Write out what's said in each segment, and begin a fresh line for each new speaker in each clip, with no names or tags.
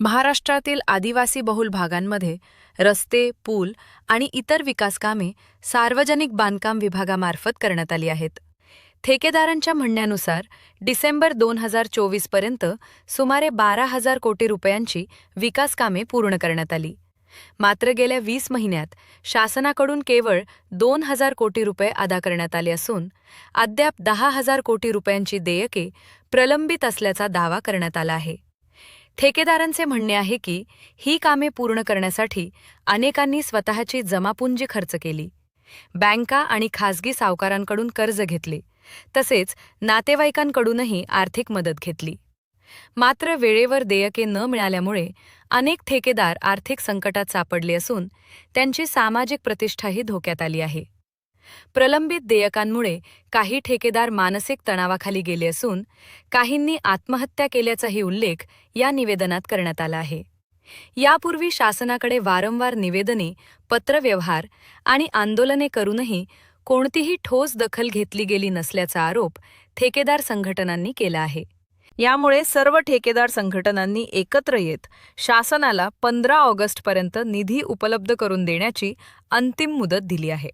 महाराष्ट्रातील आदिवासी बहुल भागांमध्ये रस्ते, पूल आणि इतर विकासकामे सार्वजनिक बांधकाम विभागामार्फत करण्यात आली आहेत. ठेकेदारांच्या म्हणण्यानुसार डिसेंबर 2024 पर्यंत सुमारे 12,000 कोटी रुपयांची विकासकामे पूर्ण करण्यात आली. मात्र गेल्या 20 महिन्यात शासनाकडून केवळ 2,000 कोटी रुपये अदा करण्यात आले असून अद्याप 10,000 कोटी रुपयांची देयके प्रलंबित असल्याचा दावा करण्यात आला आहे. ठेकेदारांचे म्हणणे आहे की ही कामे पूर्ण करण्यासाठी अनेकांनी स्वतःची जमापुंजी खर्च केली, बँका आणि खासगी सावकारांकडून कर्ज घेतले, तसेच नातेवाईकांकडूनही आर्थिक मदत घेतली. मात्र वेळेवर देयके न मिळाल्यामुळे अनेक ठेकेदार आर्थिक संकटात सापडले असून त्यांची सामाजिक प्रतिष्ठाही धोक्यात आली आहे. प्रलंबित देयकांमुळे काही ठेकेदार मानसिक तणावाखाली गेले असून काहींनी आत्महत्या केल्याचाही उल्लेख या निवेदनात करण्यात आला आहे. यापूर्वी शासनाकडे वारंवार निवेदने, पत्रव्यवहार आणि आंदोलने करूनही कोणतीही ठोस दखल घेतली गेली नसल्याचा आरोप ठेकेदार संघटनांनी केला आहे. यामुळे सर्व ठेकेदार संघटनांनी एकत्र येत शासनाला 15 ऑगस्टपर्यंत निधी उपलब्ध करून देण्याची अंतिम मुदत दिली आहे.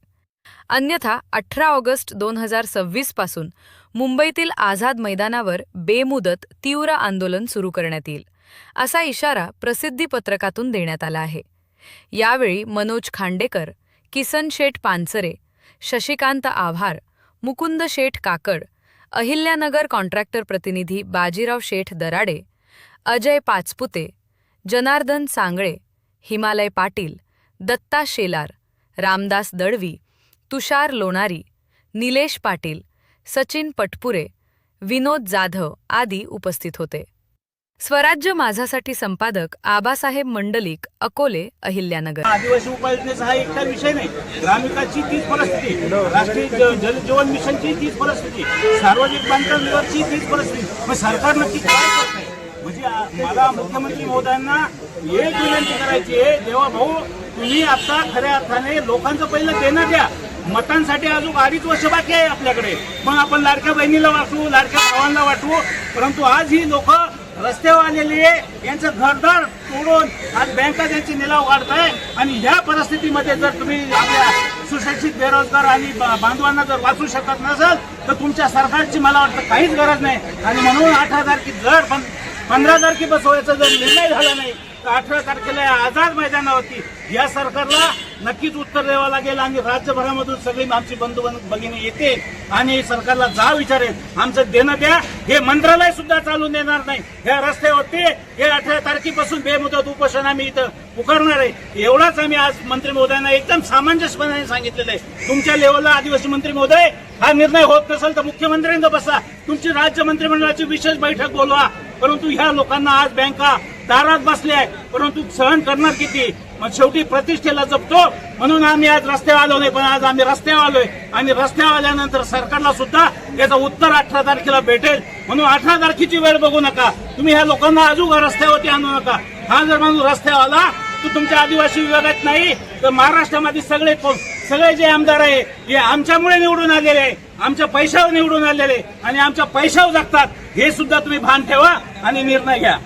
अन्यथा 18 ऑगस्ट 2026 पासून मुंबईतील आझाद मैदानावर बेमुदत तीव्र आंदोलन सुरू करण्यात येईल, असा इशारा प्रसिद्धीपत्रकातून देण्यात आला आहे. यावेळी मनोज खांडेकर, किसन शेठ पानसरे, शशिकांत आभार, मुकुंद शेठ काकड, अहिल्यानगर कॉन्ट्रॅक्टर प्रतिनिधी बाजीराव शेठ दराडे, अजय पाचपुते, जनार्दन सांगळे, हिमालय पाटील, दत्ता शेलार, रामदास दळवी, तुषार लोणारी, निलेश पाटील, सचिन पटपुरे, विनोद जाधव आदी उपस्थित होते. स्वराज्य माझासाठी संपादक आबासाहेब मंडलिक, अकोले, अहिल्यानगर.
आदिवासी उपाययोजनेचा हा एकटा विषय नाही. ग्रामविकासची तीच परिस्थिती, राष्ट्रीय जलजीवन मिशनची तीच परिस्थिती, सार्वजनिक बांधकाम विभागाची तीच परिस्थिती. मग सरकार नक्की काय करतंय? म्हणजे मला मुख्यमंत्री महोदयांना एक विनंती करायची आहे, देवा भाऊ तुम्ही आता खऱ्या अर्थाने लोकांचं पहिलं देणं द्या. मतांसाठी अजून 2.5 वर्ष बाकी आहे आपल्याकडे. मग आपण लाडक्या बहिणीला वाटू, लाडक्या भावांना वाटू, परंतु आज ही लोक रस्त्यावर आलेली आहे. यांचं घरदार तोडून आज बँका त्यांची निलाव वाढताय. आणि ह्या परिस्थितीमध्ये जर तुम्ही आपल्या सुशिक्षित बेरोजगार आणि बांधवांना जर वाचू शकत नसाल तर तुमच्या सरकारची मला वाटतं काहीच गरज नाही. आणि म्हणून 18 तारखे जर 15 तारखे बसवायचा जर निर्णय झाला नाही तर 18 तारखेला आझाद मैदानावरती या सरकारला नक्कीच उत्तर द्यावं लागेल. आणि राज्यभरामधून सगळी आमची बंधू भगिनी येते आणि सरकारला जा विचारेल, आमचं देणं द्या. हे मंत्रालय सुद्धा चालून देणार नाही. ह्या रस्त्यावरती हे 18 तारखेपासून बेमुदत उपोषण आम्ही इथं पुकारणार आहे. एवढाच आम्ही आज मंत्री महोदयांना एकदम सामंजस्यपणे सांगितलेलं आहे. तुमच्या लेवलला आदिवासी मंत्री महोदय हा निर्णय होत नसेल तर मुख्यमंत्र्यांना बसा, तुमची राज्य मंत्रिमंडळाची विशेष बैठक बोलवा. परंतु ह्या लोकांना आज बँका दारात बसल्या, परंतु सहन करणार किती? मग शेवटी प्रतिष्ठेला जपतो म्हणून आम्ही आज रस्त्यावर आलो नाही, पण आज आम्ही रस्त्यावर आलोय. आणि रस्त्यावर आल्यानंतर सरकारला सुद्धा याचं उत्तर 18 तारखेला भेटेल. म्हणून 18 तारखेची वेळ बघू नका. तुम्ही ह्या लोकांना अजून रस्त्यावरती आणू नका. हा जर माणूस रस्त्यावर आला तर तुमच्या आदिवासी विभागात नाही तर महाराष्ट्रामध्ये सगळे जे आमदार आहे हे आमच्यामुळे निवडून आलेले आहे, आमच्या पैशावर निवडून आलेले आणि आमच्या पैशावर जगतात. हे सुद्धा तुम्ही भान ठेवा आणि निर्णय घ्या.